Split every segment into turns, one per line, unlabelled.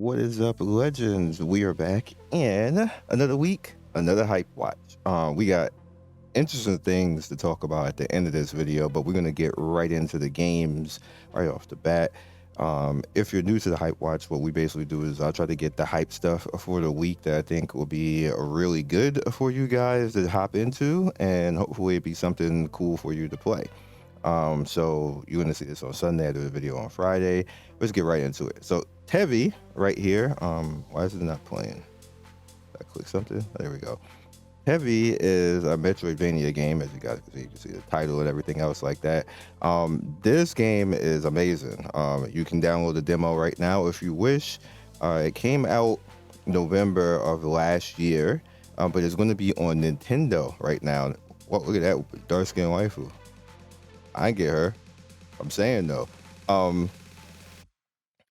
What is up, legends? We are back in another week, another hype watch. We got interesting things to talk about at the end of this video, but we're gonna get right into the games right off the bat. If you're new to the hype watch, what we basically do is I'll try to get the hype stuff for the week that I think will be really good for you guys to hop into, and hopefully it be something cool for you to play. So you're gonna see this on Sunday. I do a video on Friday. Let's get right into it. So Tevy right here. Why is it not playing? I click something. There we go. Tevy is a metroidvania game, as you guys can see. You can see the title and everything else like that. This game is amazing. You can download the demo right now if you wish. It came out November of last year, but it's going to be on Nintendo right now. Well, look at that dark skin waifu. I get her. I'm saying though.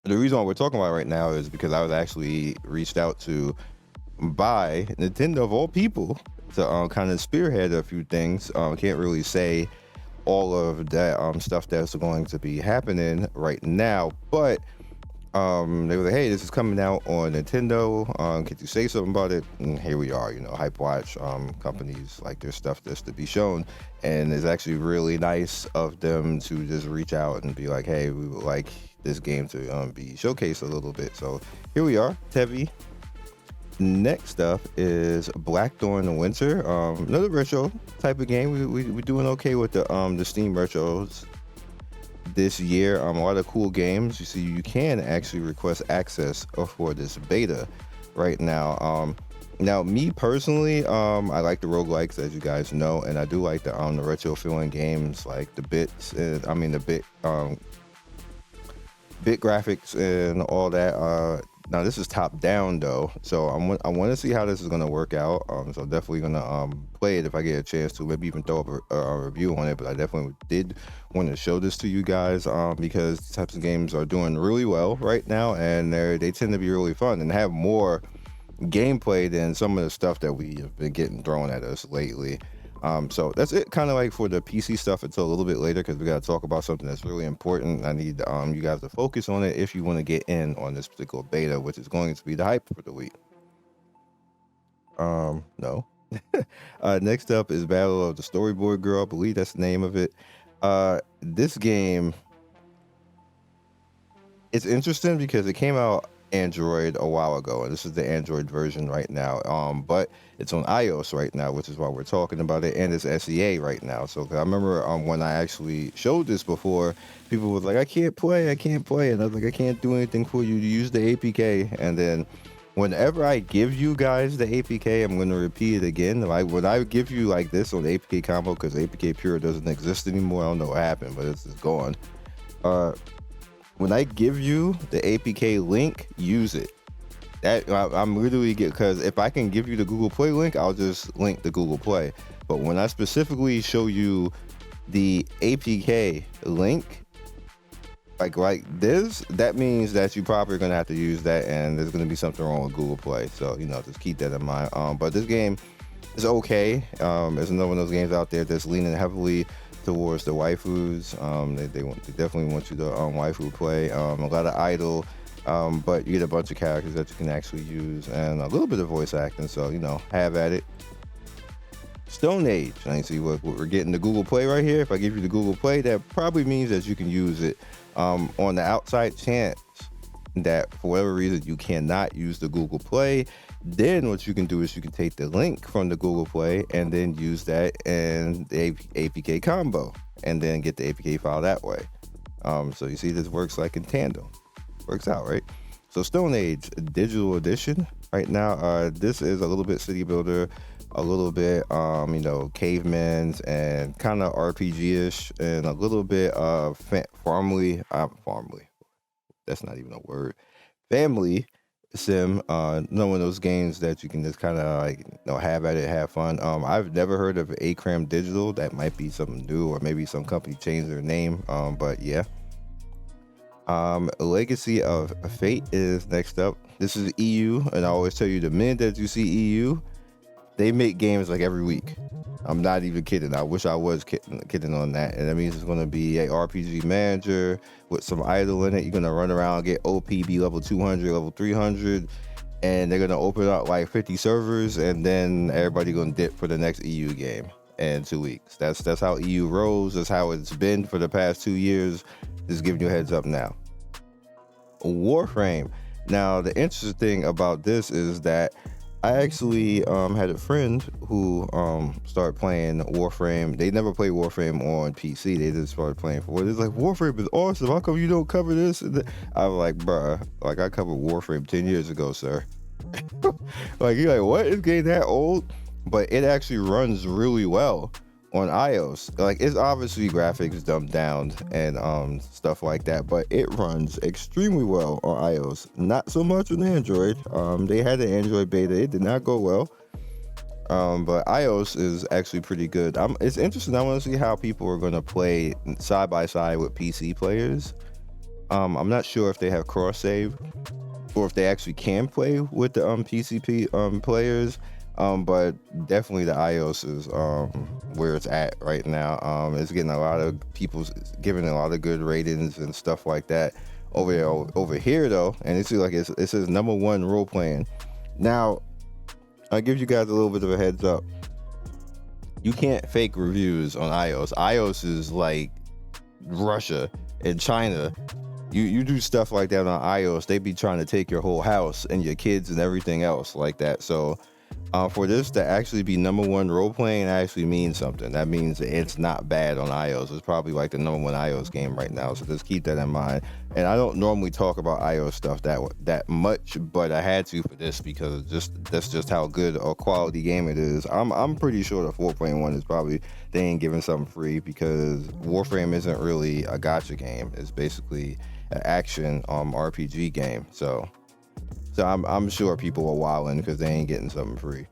The reason why we're talking about it right now is because I was actually reached out to by Nintendo of all people to kind of spearhead a few things. Can't really say all of that stuff that's going to be happening right now, but they were like, hey, this is coming out on Nintendo. Can you say something about it? And here we are. HypeWatch companies like their stuff just to be shown, and it's actually really nice of them to just reach out and be like, hey, we would like this game to be showcased a little bit. So here we are, Tevy. Next up is Blackthor in the Winter, another retro type of game. We're doing okay with the Steam retros this year. A lot of cool games. You see, you can actually request access for this beta right now. Now, me personally, I like the roguelikes, as you guys know, and I do like the retro feeling games, like the bits, bit graphics and all that. Now this is top down though, so I want to see how this is gonna work out. So definitely gonna play it if I get a chance to, maybe even throw up a review on it. But I definitely did want to show this to you guys because these types of games are doing really well right now, and they tend to be really fun and have more gameplay than some of the stuff that we have been getting thrown at us lately. So that's it, kind of like for the PC stuff until a little bit later, because we got to talk about something that's really important. I need you guys to focus on it if you want to get in on this particular beta, which is going to be the hype for the week. No. Next up is Battle of the Storyboard Girl. I believe that's the name of it. This game, it's interesting because it came out Android a while ago, and this is the Android version right now, but it's on iOS right now, which is why we're talking about it, and it's SEA right now. So I remember when I actually showed this before, people were like, I can't play, and I was like, I can't do anything for you to use the APK. And then whenever I give you guys the APK, I'm going to repeat it again. Like when I give you like this on the APK combo, because APK Pure doesn't exist anymore, I don't know what happened, but it's gone. When I give you the APK link, use it. That I'm literally because if I can give you the Google Play link, I'll just link the Google Play. But when I specifically show you the APK link, like this, that means that you probably gonna have to use that, and there's gonna be something wrong with Google Play. So just keep that in mind. But this game is okay. There's another one of those games out there that's leaning heavily towards the waifus. They definitely want you to waifu play. A lot of idle, but you get a bunch of characters that you can actually use, and a little bit of voice acting. So have at it. Stone Age. I see what we're getting the Google Play right here. If I give you the Google Play, that probably means that you can use it. On the outside chance that for whatever reason you cannot use the Google Play, then what you can do is you can take the link from the Google Play and then use that in the APK combo and then get the APK file that way. So you see this works like in tandem. Works out, right? So Stone Age Digital Edition right now, this is a little bit city builder, a little bit cavemans and kind of RPG-ish, and a little bit of family, that's not even a word, family sim. One of those games that you can just kind of have at it, have fun. I've never heard of Acram Digital. That might be something new, or maybe some company changed their name. But yeah. Legacy of Fate is next up. This is EU, and I always tell you, the minute that you see EU, they make games like every week. I'm not even kidding. I wish I was kidding on that. And that means it's going to be a RPG manager with some idle in it. You're going to run around, get OP, be level 200, level 300, and they're going to open up like 50 servers, and then everybody going to dip for the next EU game in 2 weeks. That's how EU rolls. That's how it's been for the past 2 years. Just giving you a heads up now. Warframe. Now, the interesting thing about this is that I actually had a friend who started playing Warframe. They never played Warframe on PC. They just started playing for it. It's like, Warframe is awesome. How come you don't cover this? I was like, bruh, like I covered Warframe 10 years ago, sir. Like, you're like, what? Is game that old? But it actually runs really well on iOS. Like, it's obviously graphics dumbed down and stuff like that, but it runs extremely well on iOS. Not so much on Android. They had an Android beta. It did not go well. But iOS is actually pretty good. It's interesting. I want to see how people are going to play side by side with PC players. I'm not sure if they have cross save or if they actually can play with the PCP players. But definitely the iOS is where it's at right now. It's getting a lot of people's giving a lot of good ratings and stuff like that over here though, and it seems like it says #1 role playing. Now, I'll give you guys a little bit of a heads up. You can't fake reviews on iOS. iOS is like Russia and China. You do stuff like that on iOS, they be trying to take your whole house and your kids and everything else like that. So for this to actually be #1 role playing actually means something. That means it's not bad on iOS. It's probably like the #1 iOS game right now. So just keep that in mind. And I don't normally talk about iOS stuff that much, but I had to for this because that's just how good a quality game it is. I'm pretty sure the 4.1 is probably they ain't giving something free because Warframe isn't really a gacha game. It's basically an action RPG game. So I'm sure people are wilding because they ain't getting something free.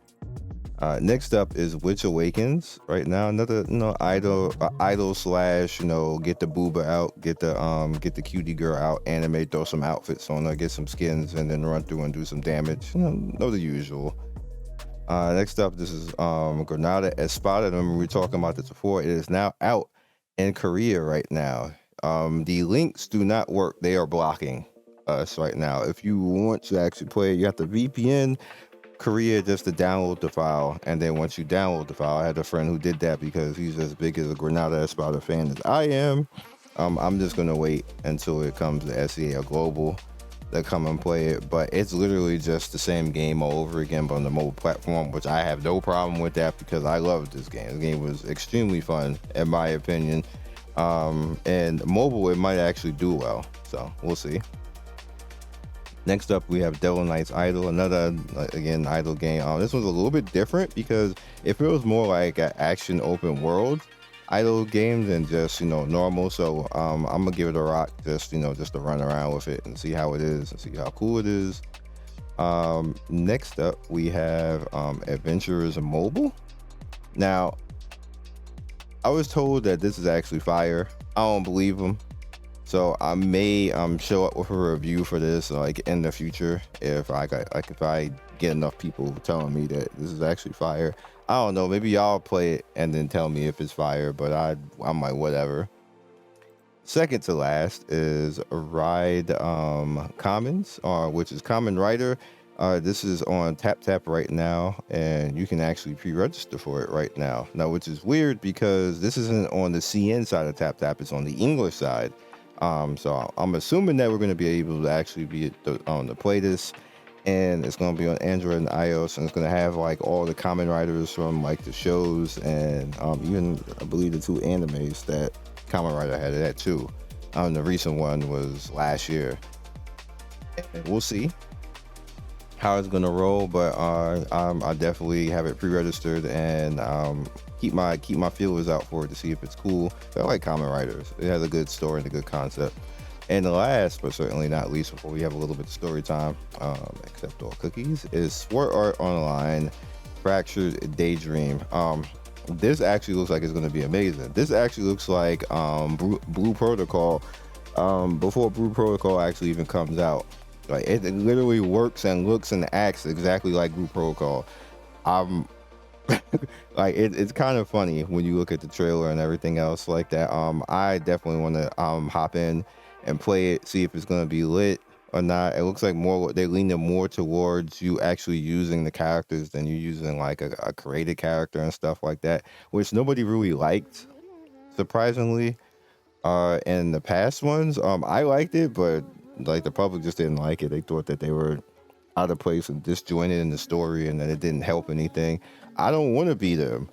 Next up is Which Awakens. Right now, another idol slash get the booba out, get the cutie girl out, animate, throw some outfits on her, get some skins, and then run through and do some damage. Know the usual. Next up, this is Granada Espada. Remember we were talking about this before. It is now out in Korea right now. The links do not work. They are blocking us right now. If you want to actually play it, you have to VPN Korea just to download the file, and then once you download the file, I had a friend who did that because he's as big as a Granada Espada fan as I am. I'm just gonna wait until it comes to SEA or Global to come and play it, but it's literally just the same game all over again but on the mobile platform, which I have no problem with that because I loved this game. The game was extremely fun in my opinion, and mobile it might actually do well, so we'll see. Next up, we have Devil Knight's Idol, another, again, idol game. This one's a little bit different because it feels more like an action open world idol game than just, normal. So I'm going to give it a rock, just to run around with it and see how it is and see how cool it is. Next up, we have Adventurers Mobile. Now, I was told that this is actually fire. I don't believe them. So I may show up with a review for this in the future if I get enough people telling me that this is actually fire. I don't know, maybe y'all play it and then tell me if it's fire, but I'm like whatever. Second to last is Ride Commons, which is Kamen Rider. This is on TapTap right now, and you can actually pre-register for it right now. Now, which is weird because this isn't on the CN side of TapTap; it's on the English side. So I'm assuming that we're going to be able to actually be to play this, and it's going to be on Android and iOS, and it's going to have all the Kamen Riders from the shows, and even I believe the 2 animes that Kamen Rider had that too. The recent one was last year. And we'll see how it's going to roll, but I definitely have it pre-registered and keep my feelers out for it to see if it's cool. I like Kamen Riders. It has a good story and a good concept. And last but certainly not least, before we have a little bit of story time, except all cookies, is Sword Art Online Fractured Daydream. This actually looks like it's going to be amazing. This actually looks like Blue Protocol before Blue Protocol actually even comes out. It literally works and looks and acts exactly like Blue Protocol. Like it's kind of funny when you look at the trailer and everything else like that. I definitely want to hop in and play it, see if it's gonna be lit or not. It looks like more they're leaning more towards you actually using the characters than you using like a created character and stuff like that, which nobody really liked, surprisingly. In the past ones, I liked it, but like the public just didn't like it. They thought that they were out of place and disjointed in the story, and that it didn't help anything. I don't want to be them.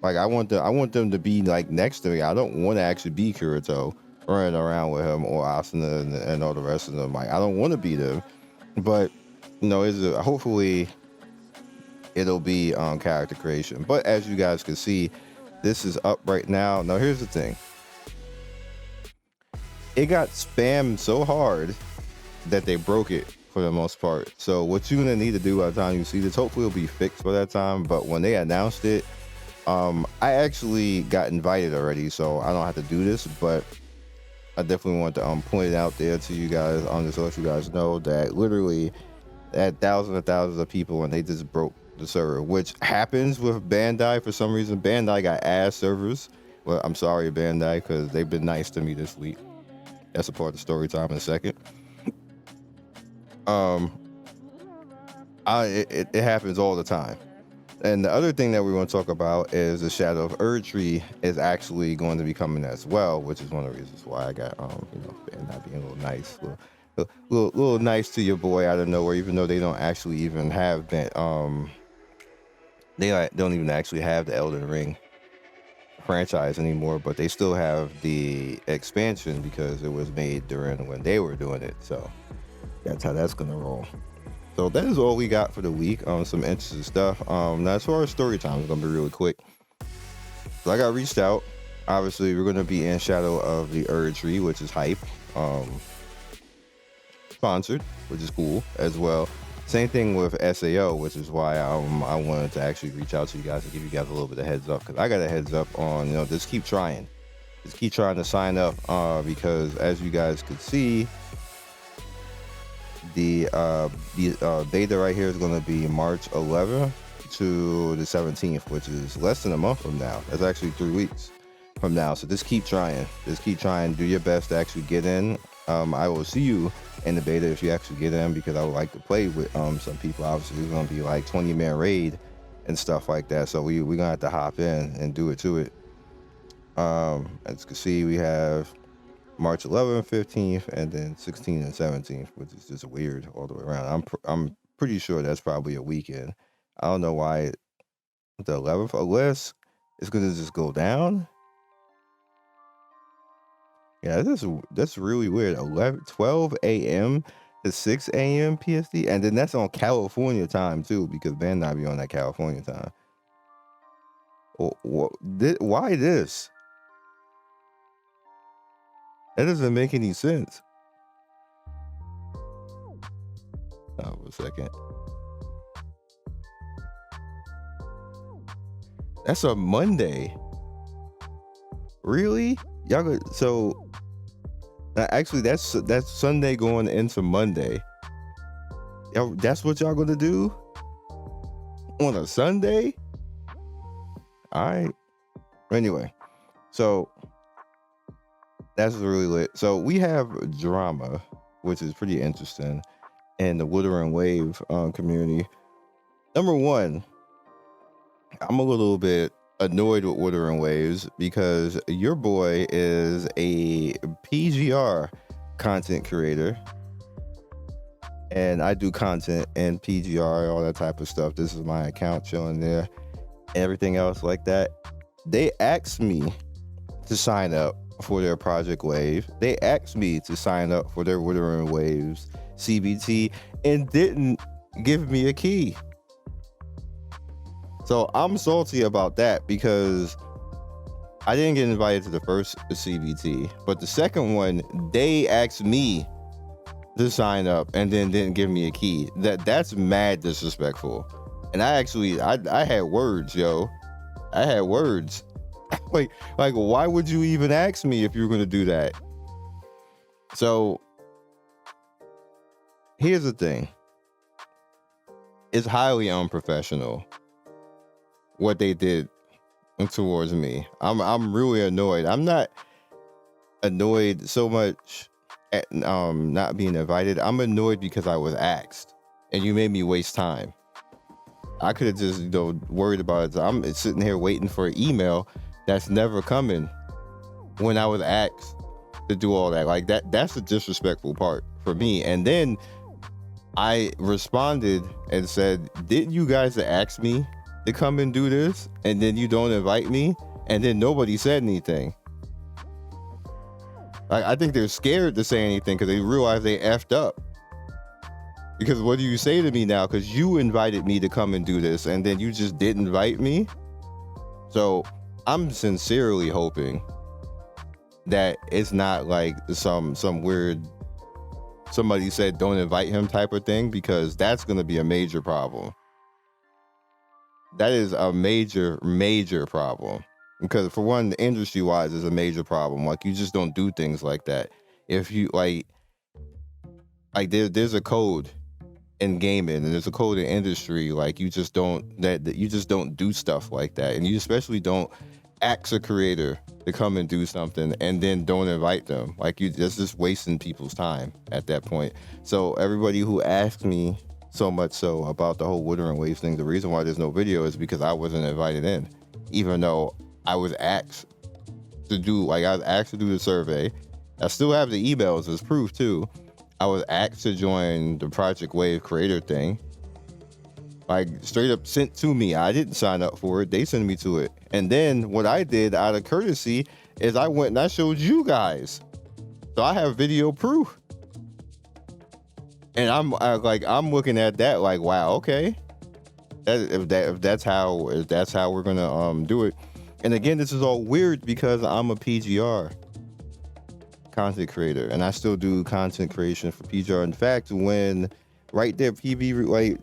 Like I want them to be like next to me. I don't want to actually be Kirito running around with him or Asuna and all the rest of them. Like I don't want to be them. But hopefully it'll be character creation. But as you guys can see, this is up right now. Now here's the thing. It got spammed so hard that they broke it for the most part. So what you're gonna need to do by the time you see this, hopefully it'll be fixed by that time. But when they announced it, I actually got invited already, so I don't have to do this. But I definitely want to point it out there to you guys just to let you guys know that literally at thousands and thousands of people, and they just broke the server, which happens with Bandai for some reason. Bandai got ass servers. Well, I'm sorry, Bandai, because they've been nice to me this week. That's a part of the story time in a second. It happens all the time. And the other thing that we want to talk about is the Shadow of Erdtree is actually going to be coming as well, which is one of the reasons why I got not being a little nice, little nice to your boy out of nowhere, even though they don't actually even have been they don't even actually have the Elden Ring franchise anymore, but they still have the expansion because it was made during when they were doing it. So that's how that's gonna roll. So that is all we got for the week. Some interesting stuff. Now as far as story time, it's gonna be really quick. So I got reached out. Obviously, we're gonna be in Shadow of the Erdtree, which is hype. Sponsored, which is cool as well. Same thing with SAO, which is why I wanted to actually reach out to you guys to give you guys a little bit of heads up, because I got a heads up on just keep trying to sign up, because as you guys could see, the beta right here is going to be March 11th to the 17th, which is less than a month from now. That's actually 3 weeks from now. So just keep trying. Do your best to actually get in. I will see you in the beta if you actually get in, because I would like to play with some people. Obviously, it's going to be like 20-man raid and stuff like that. So we're going to have to hop in and do it to it. As you can see, we have March 11th, 15th, and then 16th and 17th, which is just weird all the way around. I'm pretty sure that's probably a weekend. I don't know why the 11th, unless it's going to just go down. Yeah, that's really weird. 12 a.m. to 6 a.m. PST, and then that's on California time too, because Bandai be on that California time. Why this? That doesn't make any sense. Oh, a second. That's a Monday. Really? Y'all go, so actually that's Sunday going into Monday. Y'all, that's what y'all gonna do on a Sunday? All right. Anyway, so that's really lit. So we have drama, which is pretty interesting, in the Wuthering Wave community. Number one, I'm a little bit annoyed with Wuthering Waves because your boy is a PGR content creator, and I do content in PGR, all that type of stuff. This is my account chilling there, everything else like that. They asked me to sign up for their Project Wave. They asked me to sign up for their Wuthering Waves CBT and didn't give me a key. So I'm salty about that because I didn't get invited to the first CBT, but the second one, they asked me to sign up and then didn't give me a key. That's mad disrespectful. And I had words, yo. I had words. like why would you even ask me if you were going to do that? So here's the thing. It's highly unprofessional what they did towards me. I'm really annoyed. I'm not annoyed so much at not being invited. I'm annoyed because I was asked and you made me waste time. I could have just, worried about it. I'm sitting here waiting for an email that's never coming when I was asked to do all that. Like that's the disrespectful part for me. And then I responded and said, didn't you guys ask me to come and do this? And then you don't invite me? And then nobody said anything. I think they're scared to say anything because they realize they effed up. Because what do you say to me now? Because you invited me to come and do this and then you just didn't invite me? So I'm sincerely hoping that it's not like some weird somebody said don't invite him type of thing, because that's going to be a major problem. That is a major problem. Because for one, industry wise is a major problem. Like you just don't do things like that. If you like there's a code in gaming and there's a code in industry. Like you just don't do stuff like that. And you especially don't ask a creator to come and do something and then don't invite them. Like that's just wasting people's time at that point. So everybody who asked me so much so about the whole Wuthering Waves thing, the reason why there's no video is because I wasn't invited in, even though I was asked to do the survey. I still have the emails as proof too. I was asked to join the Project Wave creator thing. Like straight up sent to me. I didn't sign up for it. They sent me to it. And then what I did out of courtesy is I went and I showed you guys. So I have video proof. And I'm looking at that like, wow, okay. If that's how we're gonna do it. And again, this is all weird because I'm a PGR content creator and I still do content creation for PGR. In fact, when right there PV, like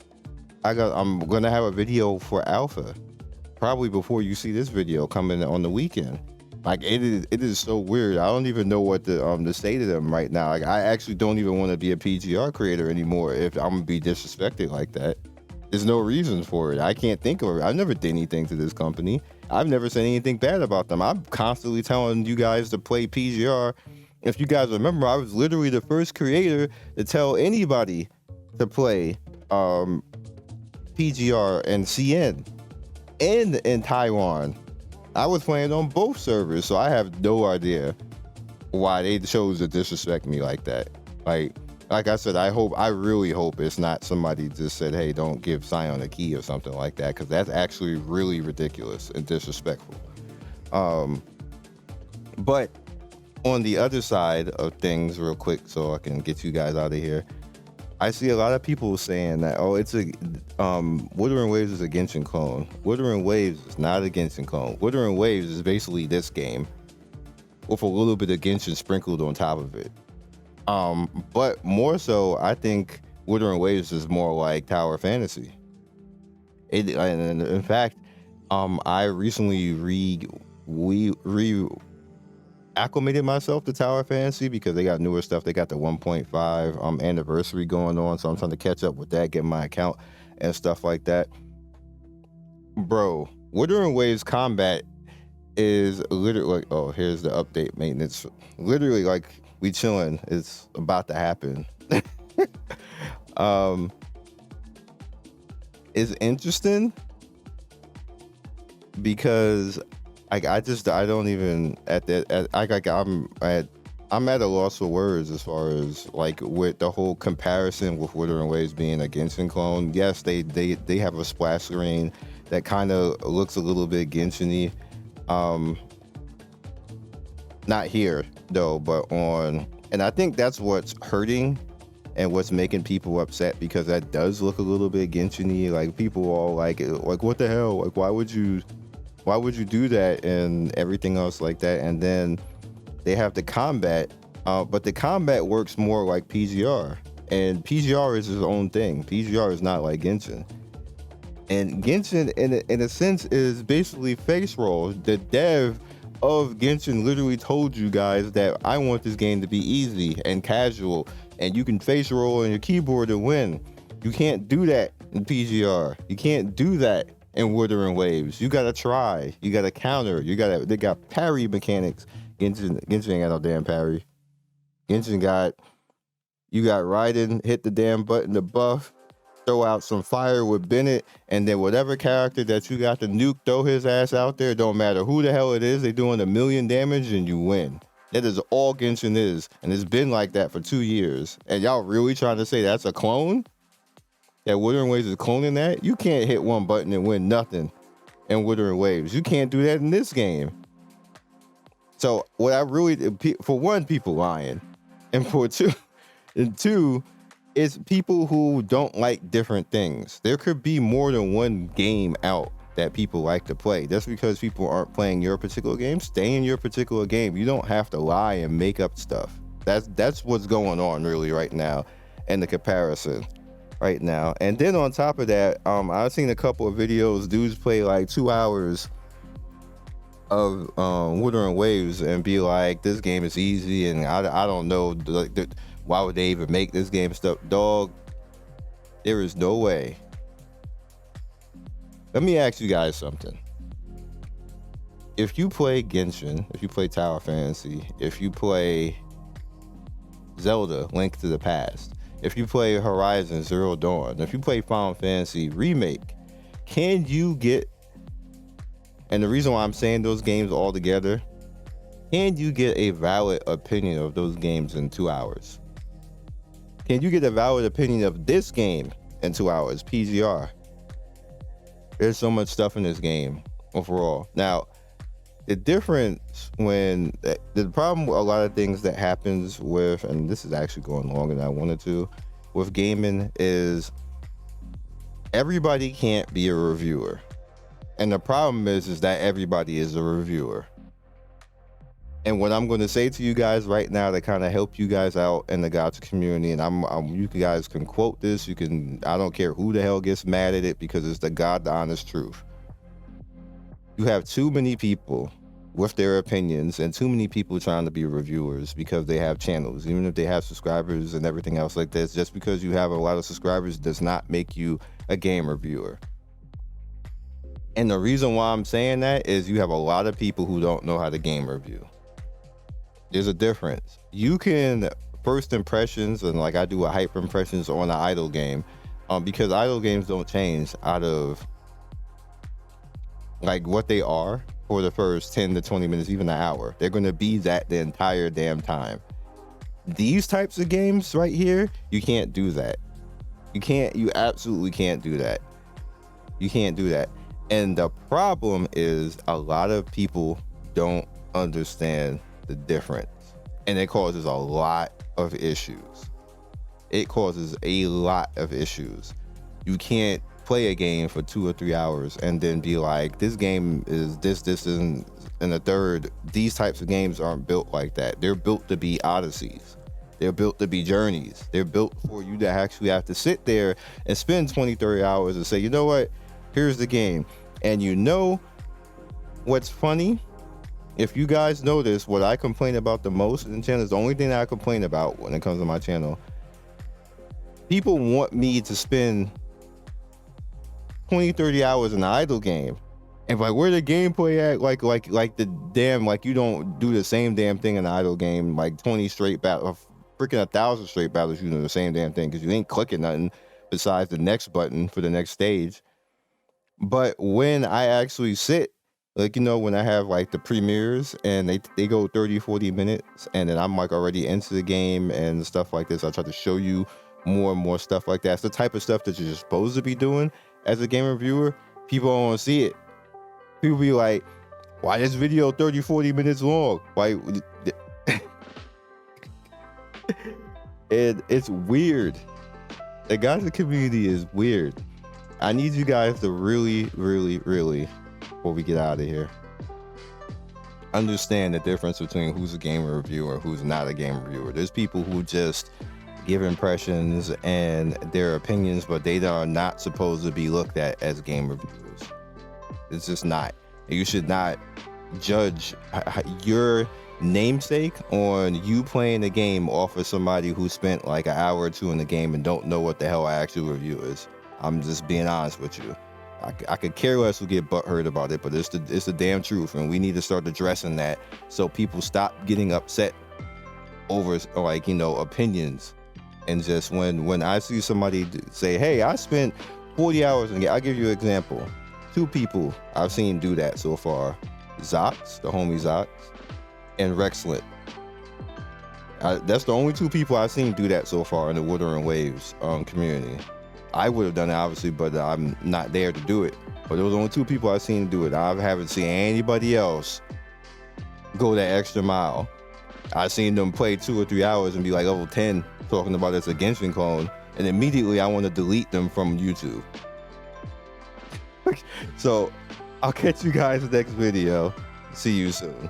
I'm gonna have a video for alpha probably before you see this video coming on the weekend. Like it is so weird. I don't even know what to say to them right now. Like I actually don't even want to be a PGR creator anymore if I'm gonna be disrespected like that. There's no reason for it. I can't think of it. I've never did anything to this company. I've never said anything bad about them. I'm constantly telling you guys to play PGR. If you guys remember, I was literally the first creator to tell anybody to play PGR and CN in Taiwan. I was playing on both servers, so I have no idea why they chose to disrespect me like that. Like I said, I really hope it's not somebody just said, hey, don't give Scion a key or something like that, because that's actually really ridiculous and disrespectful. But on the other side of things, real quick, so I can get you guys out of here, I see a lot of people saying that, it's a Wuthering Waves is a Genshin clone. Wuthering Waves is not a Genshin clone. Wuthering Waves is basically this game with a little bit of Genshin sprinkled on top of it. But more so, I think Wuthering Waves is more like Tower Fantasy. And in fact, I recently acclimated myself to Tower Fantasy because they got newer stuff. They got the 1.5 anniversary going on, so I'm trying to catch up with that, get my account and stuff like that. Bro, Wuthering Waves combat is literally like, here's the update maintenance. Literally like we chilling. It's about to happen. It's interesting because I'm at a loss for words as far as like with the whole comparison with Wuthering Waves being a Genshin clone. Yes, they have a splash screen that kind of looks a little bit Genshin-y. Not here though, but and I think that's what's hurting and what's making people upset, because that does look a little bit Genshin-y. Like people all like what the hell? Like why would you do that and everything else like that? And then they have the combat, but the combat works more like PGR, and PGR is its own thing. PGR is not like Genshin, and Genshin in a sense is basically face roll. The dev of Genshin literally told you guys that I want this game to be easy and casual, and you can face roll on your keyboard and win. You can't do that in PGR. You can't do that in Wuthering Waves. You gotta try. You gotta counter. They got parry mechanics. Genshin ain't got no damn parry. Genshin you got Raiden, hit the damn button to buff, throw out some fire with Bennett, and then whatever character that you got to nuke, throw his ass out there. Don't matter who the hell it is, they doing 1,000,000 damage and you win. That is all Genshin is, and it's been like that for 2 years. And y'all really trying to say that's a clone? That Wuthering Waves is cloning that? You can't hit one button and win nothing in Wuthering Waves. You can't do that in this game. So what I really, for one, people lying, and for two, it's people who don't like different things. There could be more than one game out that people like to play. Just because people aren't playing your particular game, stay in your particular game. You don't have to lie and make up stuff. That's what's going on really right now in the comparison right now. And then on top of that, I've seen a couple of videos, dudes play like 2 hours of Wuthering Waves and be like, this game is easy and I don't know, why would they even make this game stuff? Dog, there is no way. Let me ask you guys something. If you play Genshin, if you play Tower Fantasy, if you play Zelda, Link to the Past, if you play Horizon Zero Dawn, if you play Final Fantasy Remake, can you get, and the reason why I'm saying those games all together, can you get a valid opinion of those games in 2 hours? Can you get a valid opinion of this game in 2 hours, PGR? There's so much stuff in this game overall. Now, the difference when the problem with a lot of things that happens with, and this is actually going longer than I wanted to, with gaming is everybody can't be a reviewer. And the problem is that everybody is a reviewer. And what I'm going to say to you guys right now to kind of help you guys out in the Gacha community, and you guys can quote this, I don't care who the hell gets mad at it because it's the honest truth. You have too many people with their opinions and too many people trying to be reviewers because they have channels, even if they have subscribers and everything else like this. Just because you have a lot of subscribers does not make you a game reviewer. And the reason why I'm saying that is you have a lot of people who don't know how to game review. There's a difference. You can first impressions, and like I do a hype impressions on an idle game, because idle games don't change out of like what they are for the first 10 to 20 minutes, even an hour. They're going to be that the entire damn time. These types of games right here, you can't do that. You absolutely can't do that. You can't do that. And the problem is a lot of people don't understand the difference, and it causes a lot of issues. It causes a lot of issues. You can't play a game for 2 or 3 hours and then be like, this game is this and the third. These types of games aren't built like that. They're built to be odysseys. They're built to be journeys. They're built for you to actually have to sit there and spend 20, 30 hours and say, you know what, here's the game. And you know what's funny? If you guys notice, what I complain about the most in the channel is the only thing that I complain about when it comes to my channel. People want me to spend 20, 30 hours in an idle game. And like, where the gameplay at? Like the damn, like you don't do the same damn thing in an idle game, like 20 straight battles, freaking 1,000 straight battles, you do the same damn thing because you ain't clicking nothing besides the next button for the next stage. But when I actually sit, like, you know, when I have like the premieres and they go 30, 40 minutes and then I'm like already into the game and stuff like this, I try to show you more and more stuff like that. It's the type of stuff that you're supposed to be doing as a game reviewer. People don't want to see it. People be like, why is this video 30, 40 minutes long? Why? It's weird. The Gacha community is weird. I need you guys to really, before we get out of here, understand the difference between who's a game reviewer and who's not a game reviewer. There's people who just give impressions and their opinions, but they are not supposed to be looked at as game reviewers. It's just not. You should not judge your namesake on you playing the game off of somebody who spent like an hour or two in the game and don't know what the hell an actual review is. I'm just being honest with you. I could care less who get butthurt about it, but it's the damn truth, and we need to start addressing that so people stop getting upset over like, you know, opinions. And just when I see somebody say, hey, I spent 40 hours in the game, I'll give you an example. 2 people I've seen do that so far: Zox, the homie Zox, and Rexlet. That's the only 2 people I've seen do that so far in the Wuthering Waves community. I would have done it, obviously, but I'm not there to do it. But there was only 2 people I've seen do it. I haven't seen anybody else go that extra mile. I've seen them play 2 or 3 hours and be like level 10 talking about it's a Genshin clone, and immediately I want to delete them from YouTube. So I'll catch you guys in the next video. See you soon.